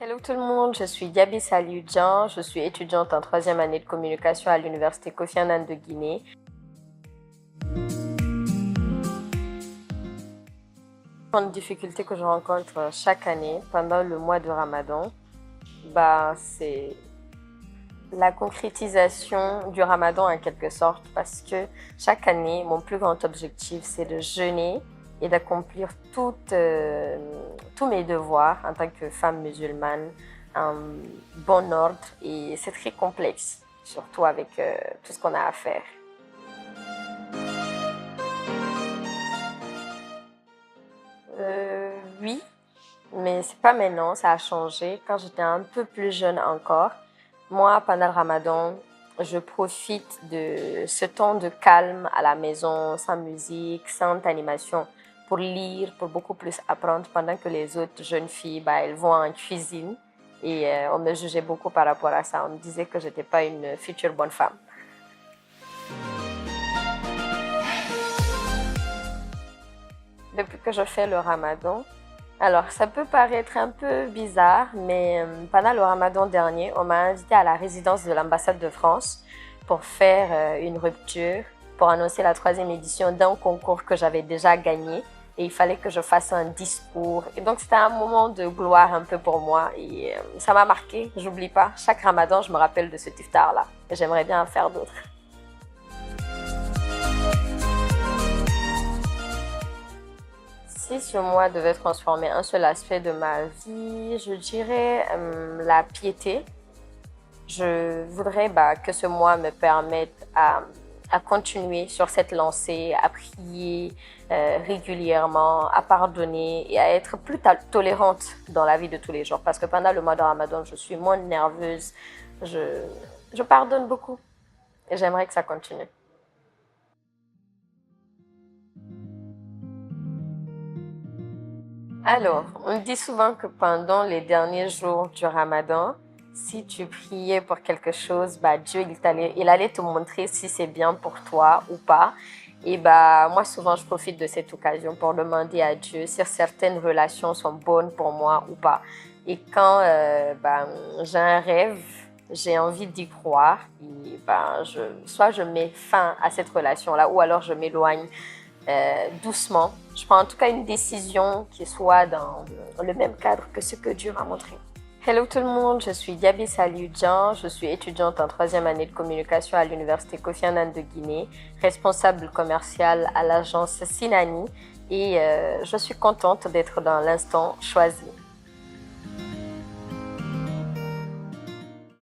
Hello tout le monde, je suis Gabi Saliudjian, je suis étudiante en troisième année de communication à l'université Kofi Annan de Guinée. Une difficulté que je rencontre chaque année pendant le mois de Ramadan, c'est la concrétisation du Ramadan en quelque sorte, parce que chaque année, mon plus grand objectif, c'est de jeûner et d'accomplir tous mes devoirs en tant que femme musulmane en bon ordre. Et c'est très complexe, surtout avec tout ce qu'on a à faire. Oui, mais c'est pas maintenant, ça a changé. Quand j'étais un peu plus jeune encore, moi, pendant le Ramadan, je profite de ce temps de calme à la maison, sans musique, sans animation, pour lire, pour beaucoup plus apprendre, pendant que les autres jeunes filles, elles vont en cuisine. Et on me jugeait beaucoup par rapport à ça. On me disait que j'étais pas une future bonne femme. Depuis que je fais le Ramadan, alors ça peut paraître un peu bizarre, mais pendant le Ramadan dernier, on m'a invité à la résidence de l'ambassade de France pour faire une rupture, pour annoncer la 3e édition d'un concours que j'avais déjà gagné. Et il fallait que je fasse un discours. Et donc c'était un moment de gloire un peu pour moi. Et ça m'a marqué, j'oublie pas. Chaque Ramadan, je me rappelle de ce iftar-là. Et j'aimerais bien en faire d'autres. Si ce mois devait transformer un seul aspect de ma vie, je dirais la piété. Je voudrais que ce mois me permette à continuer sur cette lancée, à prier régulièrement, à pardonner et à être plus tolérante dans la vie de tous les jours. Parce que pendant le mois de Ramadan, je suis moins nerveuse, je pardonne beaucoup et j'aimerais que ça continue. Alors, on dit souvent que pendant les derniers jours du Ramadan, si tu priais pour quelque chose, Dieu, il allait te montrer si c'est bien pour toi ou pas. Et moi, souvent, je profite de cette occasion pour demander à Dieu si certaines relations sont bonnes pour moi ou pas. Et quand j'ai un rêve, j'ai envie d'y croire, et soit je mets fin à cette relation-là, ou alors je m'éloigne doucement. Je prends en tout cas une décision qui soit dans le même cadre que ce que Dieu m'a montré. Hello tout le monde, je suis Gabi Saliudjian, je suis étudiante en troisième année de communication à l'université Kofi Annan de Guinée, responsable commerciale à l'agence Sinani et je suis contente d'être dans l'instant choisi.